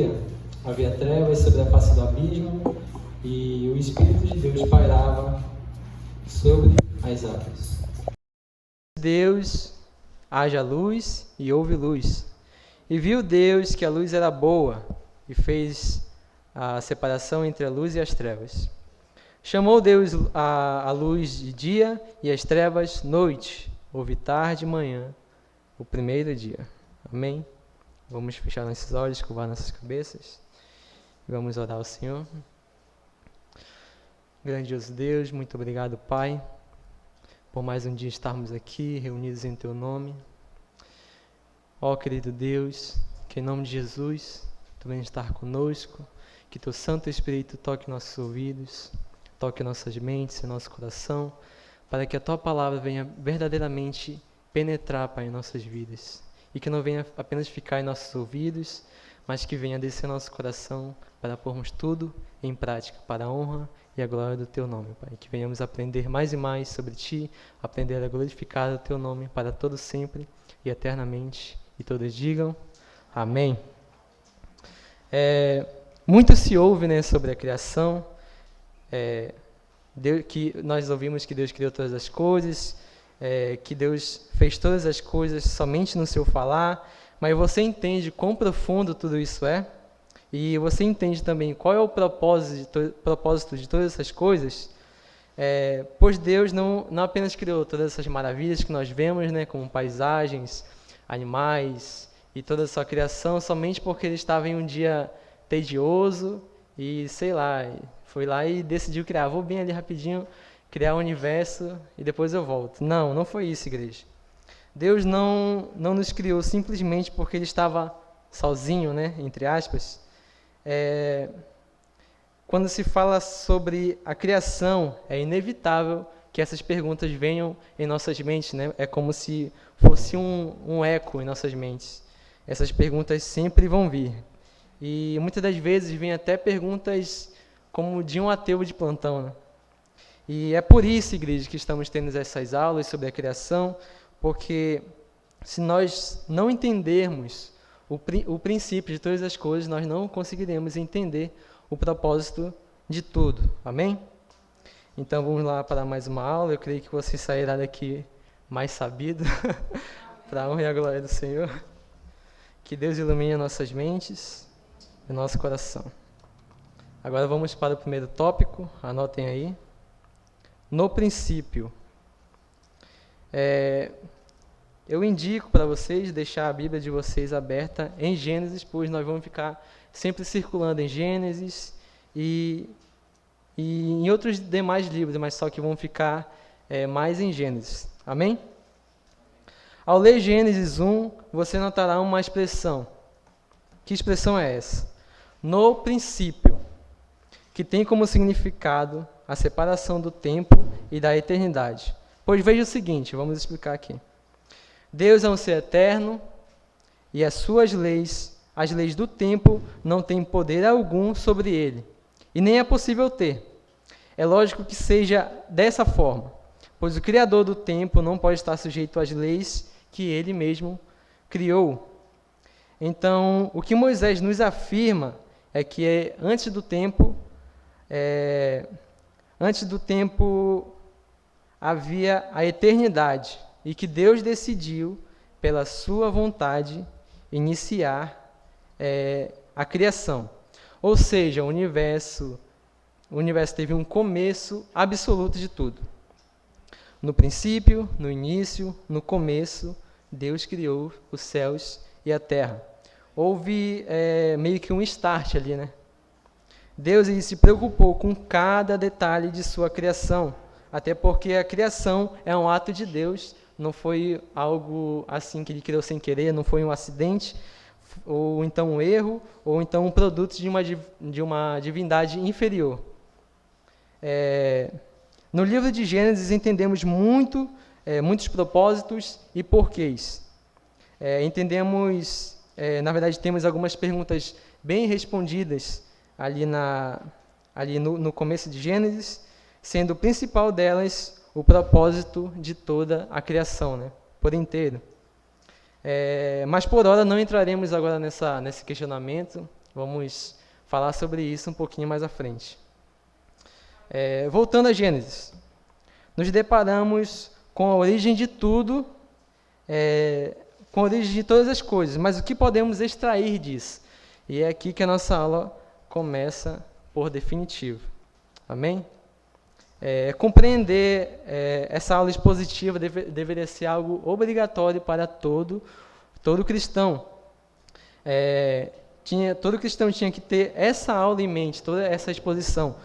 dia havia trevas sobre a face do abismo e o Espírito de Deus pairava sobre as águas. Deus, haja luz e houve luz. E viu Deus que a luz era boa e fez a separação entre a luz e as trevas. Chamou Deus a luz de dia e as trevas noite. Houve tarde e manhã, o primeiro dia. Amém? Vamos fechar nossos olhos, curvar nossas cabeças. Vamos orar ao Senhor. Grandioso Deus, muito obrigado, Pai, por mais um dia estarmos aqui, reunidos em Teu nome. Ó querido Deus, que em nome de Jesus, Tu venhas estar conosco, que Teu Santo Espírito toque nossos ouvidos, toque nossas mentes e nosso coração, para que a Tua palavra venha verdadeiramente penetrar, Pai, em nossas vidas. E que não venha apenas ficar em nossos ouvidos, mas que venha descer nosso coração para pormos tudo em prática, para a honra e a glória do Teu nome, Pai. Que venhamos aprender mais e mais sobre Ti, aprender a glorificar o Teu nome para todo sempre e eternamente. E todos digam amém. Muito se ouve, né, sobre a criação, que nós ouvimos que Deus criou todas as coisas, que Deus fez todas as coisas somente no seu falar, mas você entende quão profundo tudo isso é? E você entende também qual é o propósito de todas essas coisas? Pois Deus não apenas criou todas essas maravilhas que nós vemos, né, como paisagens, animais e toda a sua criação, somente porque Ele estava em um dia tedioso e, sei lá, foi lá e decidiu criar. Vou bem ali rapidinho, criar o universo e depois eu volto. Não foi isso, igreja. Deus não nos criou simplesmente porque Ele estava sozinho, né, entre aspas. Quando se fala sobre a criação, é inevitável que essas perguntas venham em nossas mentes, né? É como se fosse um eco em nossas mentes. Essas perguntas sempre vão vir. E muitas das vezes vêm até perguntas como de um ateu de plantão, né? E é por isso, igreja, que estamos tendo essas aulas sobre a criação, porque se nós não entendermos o princípio de todas as coisas, nós não conseguiremos entender o propósito de tudo. Amém? Então vamos lá para mais uma aula. Eu creio que você sairá daqui mais sabido, para a honra e a glória do Senhor. Que Deus ilumine nossas mentes e nosso coração. Agora vamos para o primeiro tópico, anotem aí. No princípio. Eu indico para vocês deixar a Bíblia de vocês aberta em Gênesis, pois nós vamos ficar sempre circulando em Gênesis e em outros demais livros, mas só que vão ficar mais em Gênesis. Amém? Ao ler Gênesis 1, você notará uma expressão. Que expressão é essa? No princípio, que tem como significado a separação do tempo e da eternidade. Pois veja o seguinte, vamos explicar aqui. Deus é um ser eterno e as suas leis, as leis do tempo, não têm poder algum sobre ele. E nem é possível ter. É lógico que seja dessa forma, pois o Criador do tempo não pode estar sujeito às leis que ele mesmo criou. Então, o que Moisés nos afirma é que antes do tempo havia a eternidade e que Deus decidiu, pela sua vontade, iniciar a criação. Ou seja, o universo teve um começo absoluto de tudo. No princípio, no início, no começo, Deus criou os céus e a terra. Houve meio que um start ali, né? Deus ele se preocupou com cada detalhe de sua criação, até porque a criação é um ato de Deus, não foi algo assim que ele criou sem querer, não foi um acidente, ou então um erro, ou então um produto de uma divindade inferior. No livro de Gênesis entendemos muitos propósitos e porquês. Na verdade, temos algumas perguntas bem respondidas ali no começo de Gênesis, sendo o principal delas o propósito de toda a criação, né, por inteiro. Mas por hora não entraremos agora nesse questionamento, Vamos falar sobre isso um pouquinho mais à frente. Voltando a Gênesis, nos deparamos com a origem de tudo, com a origem de todas as coisas, mas o que podemos extrair disso? E é aqui que a nossa aula começa por definitivo. Amém? Compreender essa aula expositiva deveria ser algo obrigatório para todo cristão. Todo cristão tinha que ter essa aula em mente, toda essa exposição,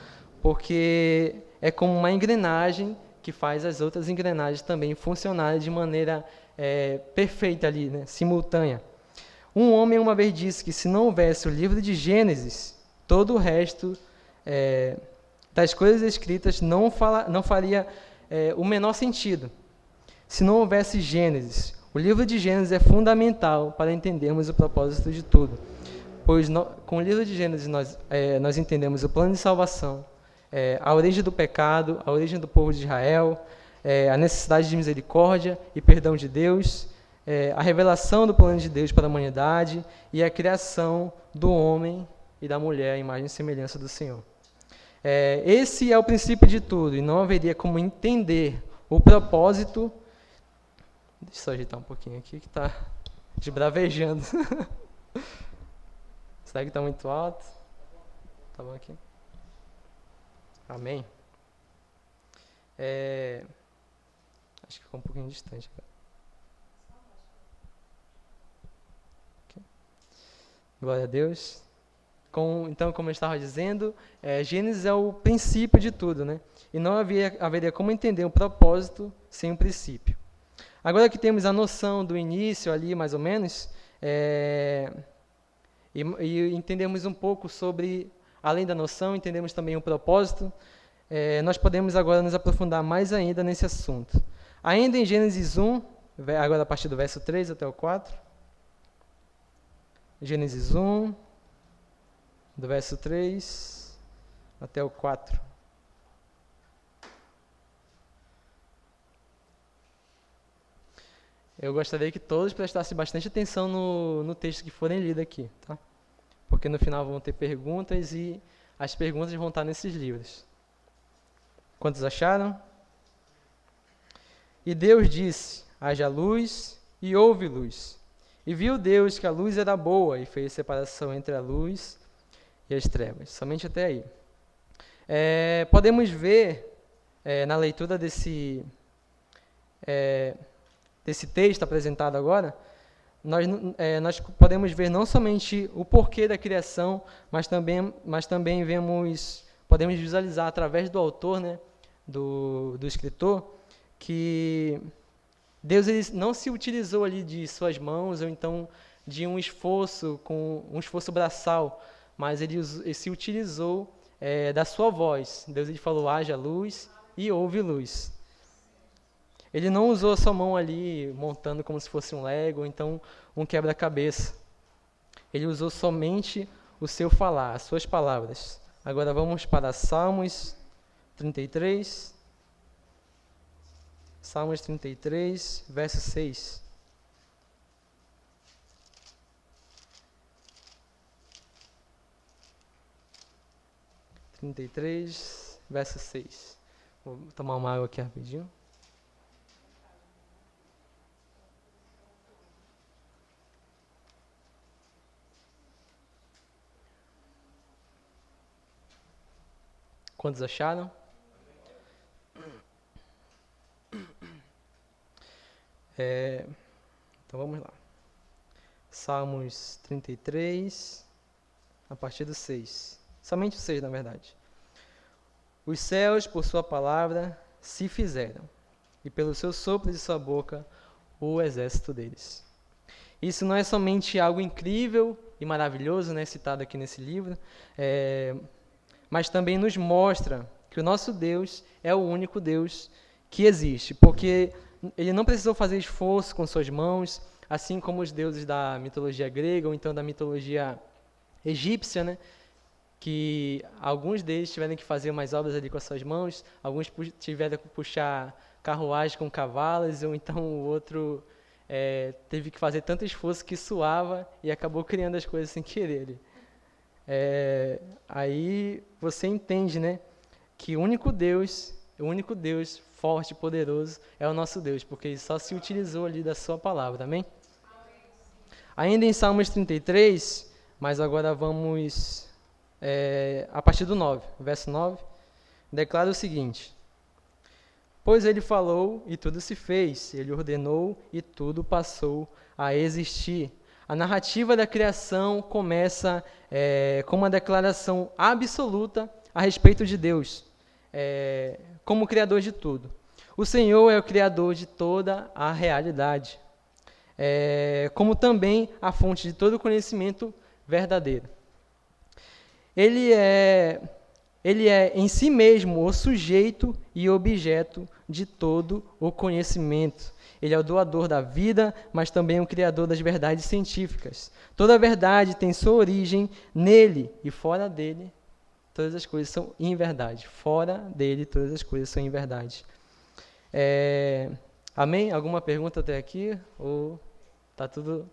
porque é como uma engrenagem que faz as outras engrenagens também funcionarem de maneira perfeita ali, né, simultânea. Um homem uma vez disse que se não houvesse o livro de Gênesis, todo o resto das coisas escritas não faria o menor sentido. Se não houvesse Gênesis, o livro de Gênesis é fundamental para entendermos o propósito de tudo, pois com o livro de Gênesis nós entendemos o plano de salvação, a origem do pecado, a origem do povo de Israel, a necessidade de misericórdia e perdão de Deus, a revelação do plano de Deus para a humanidade e a criação do homem e da mulher, à imagem e semelhança do Senhor. Esse é o princípio de tudo, e não haveria como entender o propósito. Deixa eu só ajeitar um pouquinho aqui, que está desbravejando. Será que está muito alto? Tá bom aqui? Amém? Acho que ficou um pouquinho distante agora. Okay. Glória a Deus. Então, como eu estava dizendo, Gênesis é o princípio de tudo, né? E não haveria como entender um propósito sem um princípio. Agora que temos a noção do início ali, mais ou menos, e entendemos um pouco sobre, além da noção, entendemos também o propósito, nós podemos agora nos aprofundar mais ainda nesse assunto. Ainda em Gênesis 1, agora a partir do verso 3 até o 4. Gênesis 1, do verso 3 até o 4. Eu gostaria que todos prestassem bastante atenção no texto que forem lido aqui, tá? Porque no final vão ter perguntas e as perguntas vão estar nesses livros. Quantos acharam? E Deus disse: haja luz, e houve luz. E viu Deus que a luz era boa, e fez separação entre a luz e as trevas. Somente até aí. Podemos ver, na leitura desse texto apresentado agora, nós podemos ver não somente o porquê da criação, mas também podemos visualizar através do autor, né, do escritor, que Deus ele não se utilizou ali de suas mãos ou então de um esforço braçal, mas ele se utilizou da sua voz. Deus ele falou: haja luz, e houve luz. Ele não usou a sua mão ali montando como se fosse um Lego, ou então um quebra-cabeça. Ele usou somente o seu falar, as suas palavras. Agora vamos para Salmos 33. Salmos 33, verso 6. Verso 6. Vou tomar uma água aqui rapidinho. Quantos acharam? Então vamos lá. Salmos 33, a partir do 6. Somente o 6, na verdade. Os céus, por sua palavra, se fizeram, e pelo seu sopro de sua boca, o exército deles. Isso não é somente algo incrível e maravilhoso, né, citado aqui nesse livro, mas também nos mostra que o nosso Deus é o único Deus que existe, porque ele não precisou fazer esforço com suas mãos, assim como os deuses da mitologia grega ou então da mitologia egípcia, né? Que alguns deles tiveram que fazer umas obras ali com as suas mãos, alguns tiveram que puxar carruagem com cavalos, ou então o outro teve que fazer tanto esforço que suava e acabou criando as coisas sem querer ali. Aí você entende, né, que o único Deus forte e poderoso é o nosso Deus, porque ele só se utilizou ali da sua palavra, amém? Ainda em Salmos 33, mas agora vamos a partir do 9, verso 9, declara o seguinte: pois ele falou e tudo se fez, ele ordenou e tudo passou a existir. A narrativa da criação começa com uma declaração absoluta a respeito de Deus, como Criador de tudo. O Senhor é o Criador de toda a realidade, como também a fonte de todo conhecimento verdadeiro. Ele é em si mesmo o sujeito e objeto de todo o conhecimento. Ele é o doador da vida, mas também o criador das verdades científicas. Toda verdade tem sua origem nele, e fora dele, todas as coisas são inverdade. Fora dele, todas as coisas são inverdade. Amém? Alguma pergunta até aqui? Ou está tudo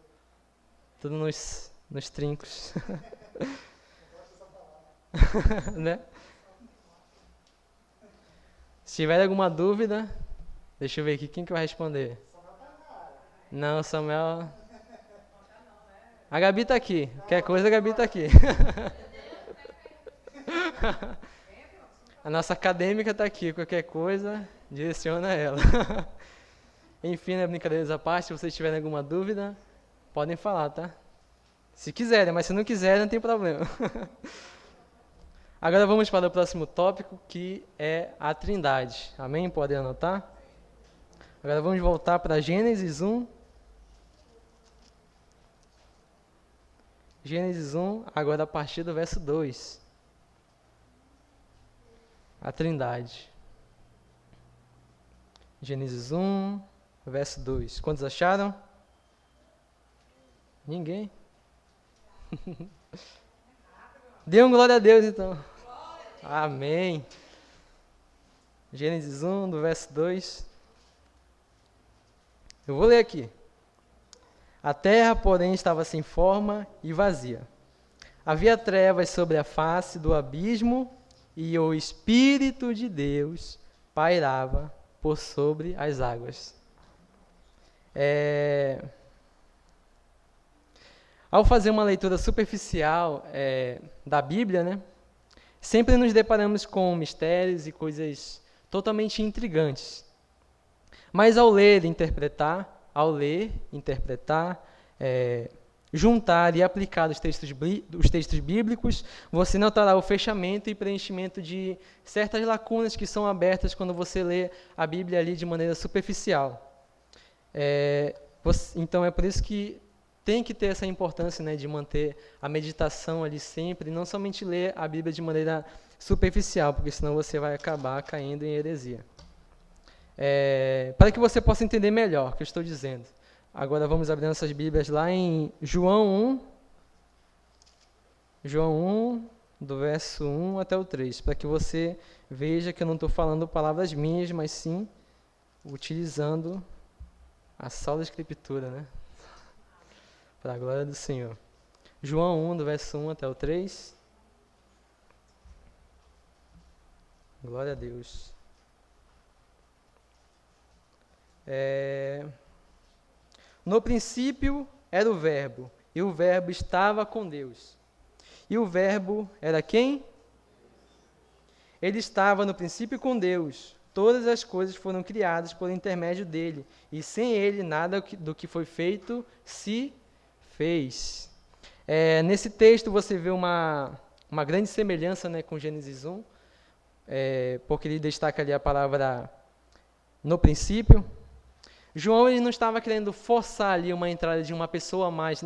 nos trincos? Né? Se tiver alguma dúvida, deixa eu ver aqui, quem que vai responder? Não, Samuel. A Gabi está aqui. Qualquer coisa, a Gabi está aqui. A nossa acadêmica está aqui. Qualquer coisa, direciona ela. Enfim, né, brincadeiras à parte, se vocês tiverem alguma dúvida, podem falar, tá? Se quiserem, mas se não quiserem, não tem problema. Agora vamos para o próximo tópico, que é a Trindade. Amém? Podem anotar? Agora vamos voltar para Gênesis 1. Gênesis 1, agora a partir do verso 2. A Trindade. Gênesis 1, verso 2. Quantos acharam? Ninguém? Dê um glória a Deus, então. Amém. Gênesis 1, do verso 2. Eu vou ler aqui. A terra, porém, estava sem forma e vazia. Havia trevas sobre a face do abismo, e o Espírito de Deus pairava por sobre as águas. Ao fazer uma leitura superficial da Bíblia, né, sempre nos deparamos com mistérios e coisas totalmente intrigantes. Mas ao ler, interpretar, juntar e aplicar os textos bíblicos, você notará o fechamento e preenchimento de certas lacunas que são abertas quando você lê a Bíblia ali de maneira superficial. Então é por isso que tem que ter essa importância, né, de manter a meditação ali sempre, e não somente ler a Bíblia de maneira superficial, porque senão você vai acabar caindo em heresia. Para que você possa entender melhor o que eu estou dizendo. Agora vamos abrir nossas Bíblias lá em João 1, do verso 1 até o 3, para que você veja que eu não estou falando palavras minhas, mas sim utilizando a Sagrada Escritura, né? Para a glória do Senhor. João 1, do verso 1 até o 3. Glória a Deus. No princípio era o Verbo, e o Verbo estava com Deus. E o Verbo era quem? Ele estava no princípio com Deus. Todas as coisas foram criadas por intermédio dele, e sem ele nada do que foi feito se fez. Nesse texto você vê uma grande semelhança, né, com Gênesis 1, porque ele destaca ali a palavra no princípio. João ele não estava querendo forçar ali uma entrada de uma pessoa a mais,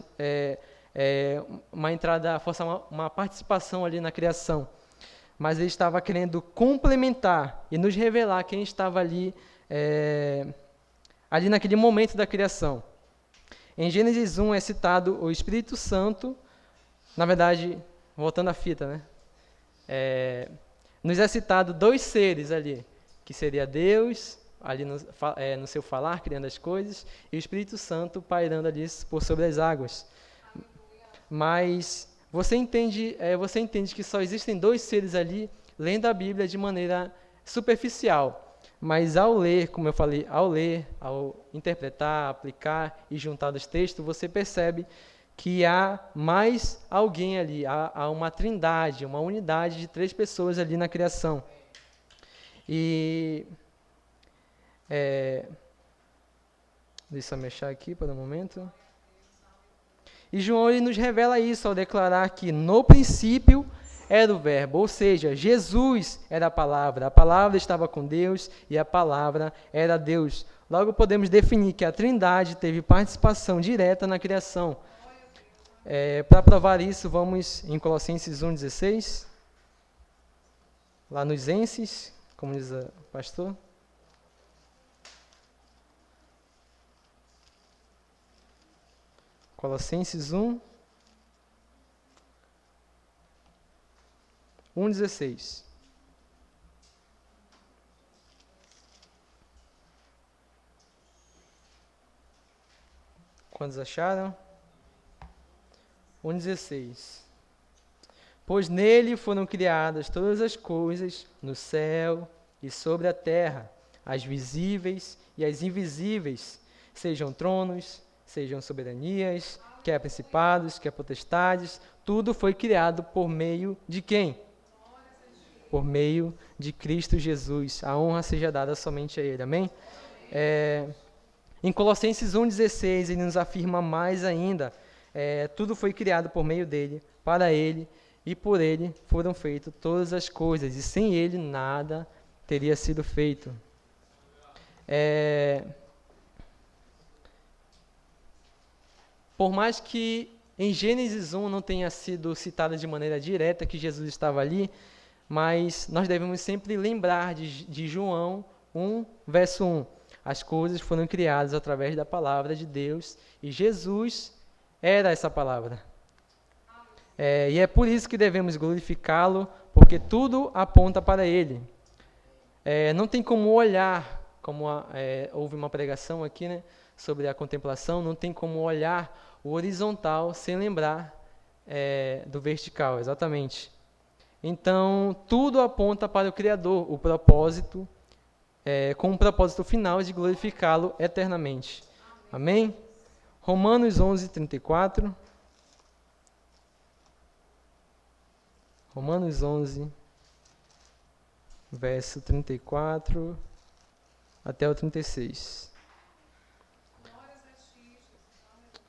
forçar uma participação ali na criação, mas ele estava querendo complementar e nos revelar quem estava ali, ali naquele momento da criação. Em Gênesis 1 é citado o Espírito Santo, na verdade, voltando à fita, né? Nos é citado dois seres ali, que seria Deus, ali no seu falar, criando as coisas, e o Espírito Santo pairando ali por sobre as águas. Mas você entende que só existem dois seres ali, lendo a Bíblia de maneira superficial. Mas ao ler, como eu falei, ao interpretar, aplicar e juntar os textos, você percebe que há mais alguém ali, há uma trindade, uma unidade de 3 pessoas ali na criação. E deixa eu mexer aqui para o momento. E João ele nos revela isso ao declarar que no princípio era o verbo, ou seja, Jesus era a palavra estava com Deus e a palavra era Deus. Logo podemos definir que a Trindade teve participação direta na criação. Para provar isso, vamos em Colossenses 1,16, lá nos Enses, como diz o pastor. Colossenses 1:16. Quantos acharam? 1:16. Pois nele foram criadas todas as coisas, no céu e sobre a terra, as visíveis e as invisíveis, sejam tronos, sejam soberanias, quer principados, quer potestades, tudo foi criado por meio de quem? Por meio de Cristo Jesus. A honra seja dada somente a Ele. Amém? Em Colossenses 1,16, ele nos afirma mais ainda, tudo foi criado por meio dele, para ele, e por ele foram feitas todas as coisas, e sem ele nada teria sido feito. Por mais que em Gênesis 1 não tenha sido citada de maneira direta que Jesus estava ali, mas nós devemos sempre lembrar de João 1, verso 1. As coisas foram criadas através da palavra de Deus e Jesus era essa palavra. E é por isso que devemos glorificá-lo, porque tudo aponta para Ele. Não tem como olhar, como houve uma pregação aqui, né, sobre a contemplação, não tem como olhar o horizontal sem lembrar do vertical, exatamente. Então, tudo aponta para o Criador, o propósito, com o propósito final de glorificá-lo eternamente. Amém? Romanos 11:34. Romanos 11, verso 34 até o 36.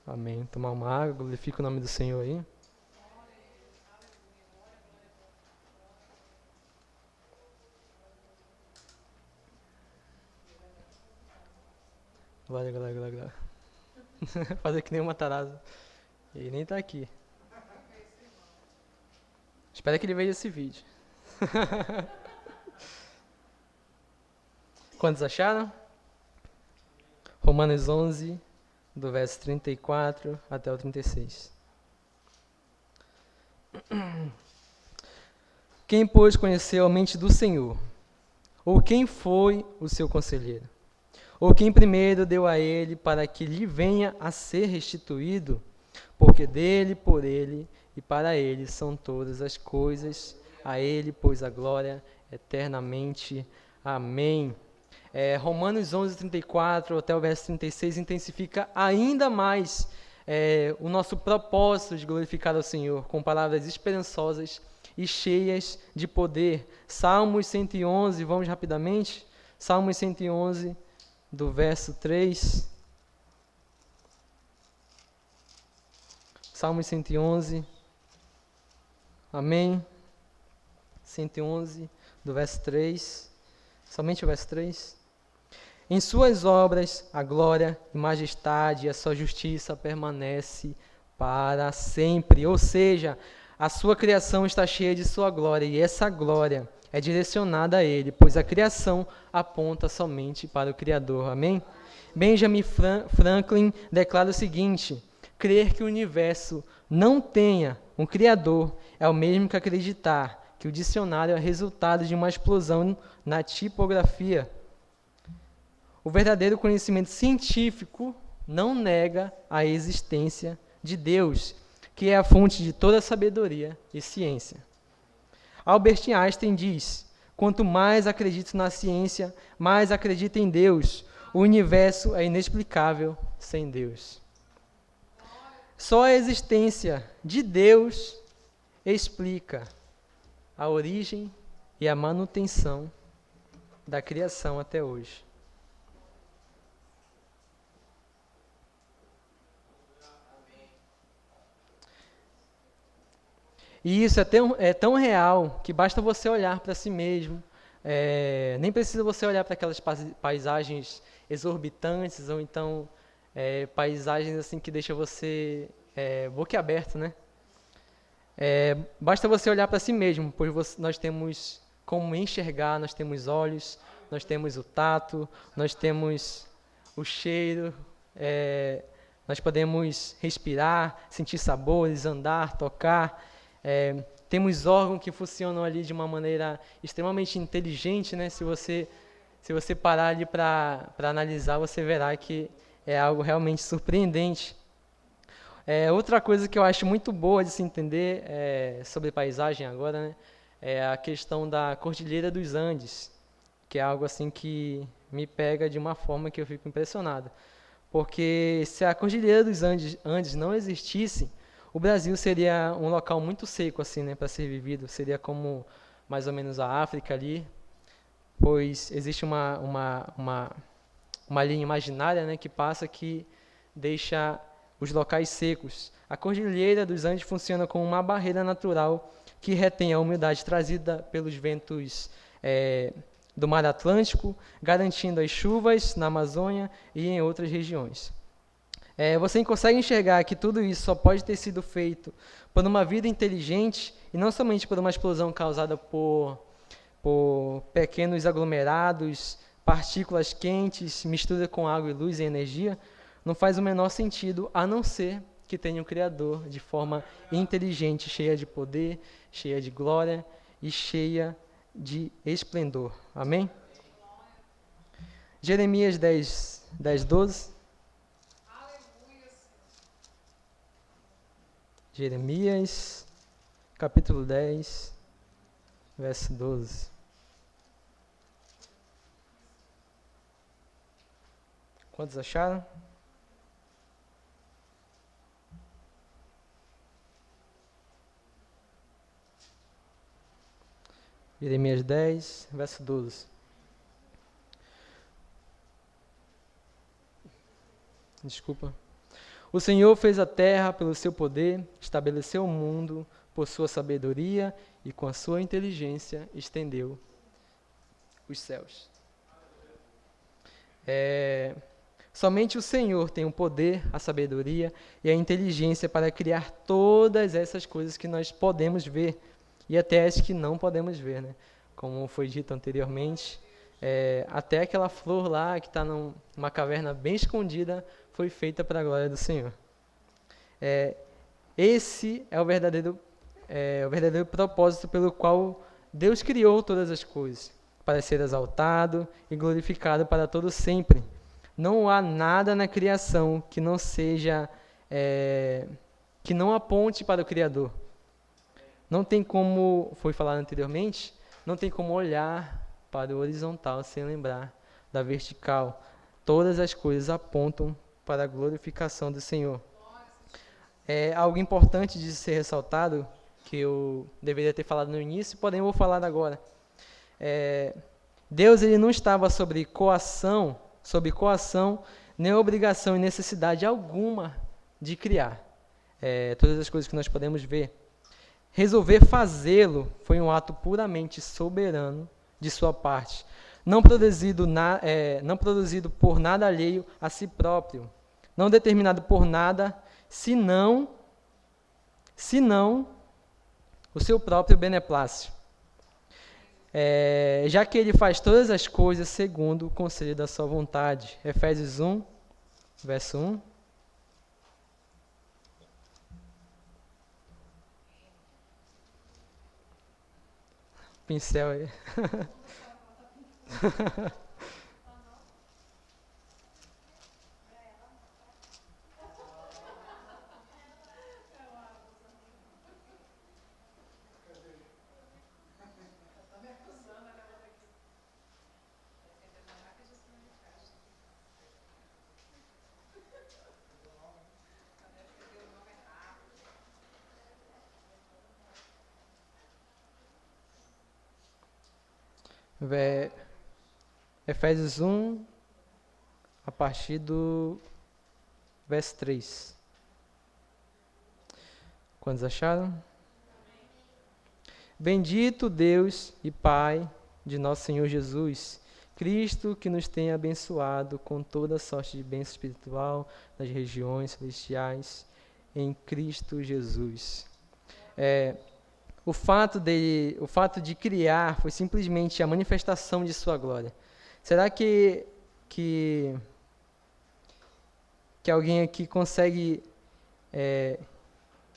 Amém. Tomar uma água, glorifica o nome do Senhor aí. Glória, glória, glória, glória. Fazer que nem uma tarada. Ele nem está aqui. Espero que ele veja esse vídeo. Quantos acharam? Romanos 11, do verso 34 até o 36. Quem, pois, conheceu a mente do Senhor? Ou quem foi o seu conselheiro? Ou quem primeiro deu a ele para que lhe venha a ser restituído? Porque dele, por ele e para ele são todas as coisas, a ele, pois, a glória eternamente. Amém. Romanos 11, 34 até o verso 36 intensifica ainda mais o nosso propósito de glorificar ao Senhor, com palavras esperançosas e cheias de poder. Salmos 111, vamos rapidamente. Salmos 111, do verso 3. Salmos 111. Amém. 111, do verso 3. Somente o verso 3. Em suas obras, a glória e majestade e a sua justiça permanece para sempre. Ou seja, a sua criação está cheia de sua glória, e essa glória é direcionada a Ele, pois a criação aponta somente para o Criador. Amém? Benjamin Franklin declara o seguinte: crer que o universo não tenha um Criador é o mesmo que acreditar que o dicionário é resultado de uma explosão na tipografia. O verdadeiro conhecimento científico não nega a existência de Deus. que é a fonte de toda sabedoria e ciência. Albert Einstein diz: quanto mais acredito na ciência, mais acredito em Deus. O universo é inexplicável sem Deus. Só a existência de Deus explica a origem e a manutenção da criação até hoje. E isso é tão real que basta você olhar para si mesmo. Nem precisa você olhar para aquelas paisagens exorbitantes ou então paisagens assim que deixam você boquiaberto, né? Basta você olhar para si mesmo, pois nós temos como enxergar, nós temos olhos, nós temos o tato, nós temos o cheiro, nós podemos respirar, sentir sabores, andar, tocar. Temos órgãos que funcionam ali de uma maneira extremamente inteligente, né? Se você parar ali para analisar, você verá que é algo realmente surpreendente. Outra coisa que eu acho muito boa de se entender sobre paisagem agora, né, é a questão da Cordilheira dos Andes, que é algo assim que me pega de uma forma que eu fico impressionado. Porque se a Cordilheira dos Andes não existisse, o Brasil seria um local muito seco assim, né, para ser vivido. Seria como mais ou menos a África ali, pois existe uma linha imaginária, né, que passa que deixa os locais secos. A Cordilheira dos Andes funciona como uma barreira natural que retém a umidade trazida pelos ventos do Mar Atlântico, garantindo as chuvas na Amazônia e em outras regiões. Você consegue enxergar que tudo isso só pode ter sido feito por uma vida inteligente e não somente por uma explosão causada por pequenos aglomerados, partículas quentes, mistura com água e luz e energia. Não faz o menor sentido, a não ser que tenha um Criador de forma inteligente, cheia de poder, cheia de glória e cheia de esplendor. Amém? Jeremias 10, 12. Jeremias, capítulo 10, verso 12. Quantos acharam? Jeremias 10, verso 12. Desculpa. O Senhor fez a terra pelo seu poder, estabeleceu o mundo por sua sabedoria e com a sua inteligência estendeu os céus. Somente o Senhor tem o poder, a sabedoria e a inteligência para criar todas essas coisas que nós podemos ver e até as que não podemos ver, né? Como foi dito anteriormente, até aquela flor lá que está numa caverna bem escondida foi feita para a glória do Senhor. Esse é o verdadeiro propósito pelo qual Deus criou todas as coisas, para ser exaltado e glorificado para todo sempre. Não há nada na criação que não seja, que não aponte para o Criador. Não tem como, foi falado anteriormente, não tem como olhar para o horizontal sem lembrar da vertical. Todas as coisas apontam para a glorificação do Senhor. Algo importante de ser ressaltado, que eu deveria ter falado no início, porém eu vou falar agora. Deus ele não estava sob coação, nem obrigação e necessidade alguma de criar todas as coisas que nós podemos ver. Resolver fazê-lo foi um ato puramente soberano de sua parte, não produzido por nada alheio a si próprio, não determinado por nada, senão o seu próprio beneplácito. Já que ele faz todas as coisas segundo o conselho da sua vontade. Efésios 1, verso 1. Pincel aí. Efésios 1, a partir do verso 3. Quantos acharam? Bendito Deus e Pai de nosso Senhor Jesus, Cristo, que nos tem abençoado com toda sorte de bênção espiritual nas regiões celestiais em Cristo Jesus. O fato de criar foi simplesmente a manifestação de sua glória. Será que alguém aqui consegue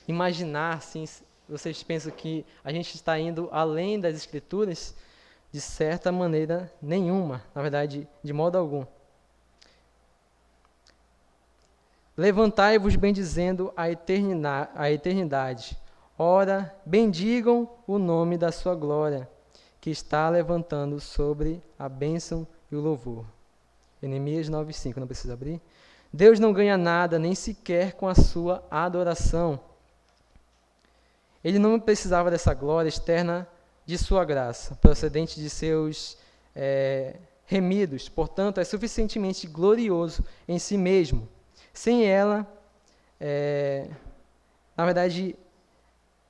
imaginar, assim, vocês pensam que a gente está indo além das Escrituras? De certa maneira, nenhuma, na verdade, de modo algum. Levantai-vos bendizendo a eternidade. Ora, bendigam o nome da sua glória, que está levantando sobre a bênção e o louvor. Neemias 9:5, não precisa abrir. Deus não ganha nada, nem sequer com a sua adoração. Ele não precisava dessa glória externa de sua graça, procedente de seus remidos. Portanto, é suficientemente glorioso em si mesmo. Sem ela, na verdade,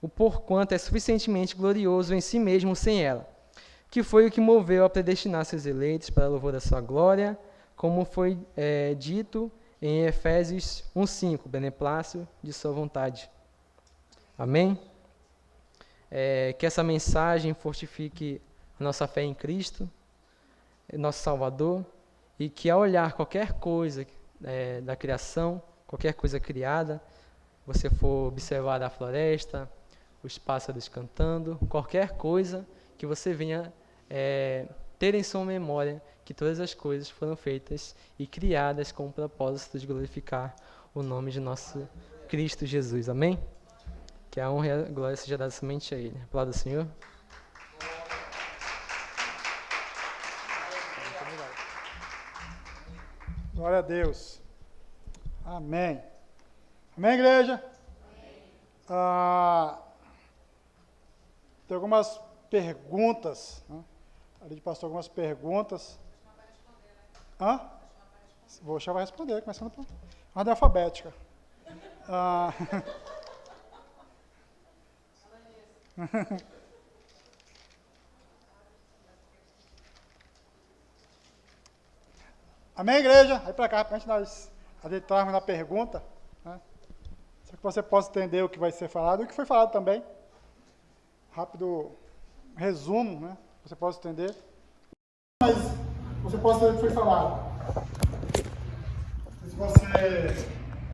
o porquanto é suficientemente glorioso em si mesmo sem ela, que foi o que moveu a predestinar seus eleitos para a louvor da sua glória, como foi dito em Efésios 1:5, beneplácito de sua vontade. Amém? Que essa mensagem fortifique a nossa fé em Cristo, nosso Salvador, e que ao olhar qualquer coisa da criação, qualquer coisa criada, você for observar a floresta, os pássaros cantando, qualquer coisa que você venha ter em sua memória que todas as coisas foram feitas e criadas com o propósito de glorificar o nome de nosso Cristo Jesus. Amém? Que a honra e a glória seja dada somente a Ele. Aplauda o Senhor. Glória a Deus. Amém. Amém, igreja? Amém. Tem algumas perguntas. Né? Ali passou algumas perguntas. Vou deixar vai responder, começando por ordem alfabética. Amém, igreja? Aí para cá, antes de nós adentrarmos na pergunta, né? Só que você possa entender o que vai ser falado e o que foi falado também. Rápido resumo, né? Você possa entender. Mas você possa entender o que foi falado. Se você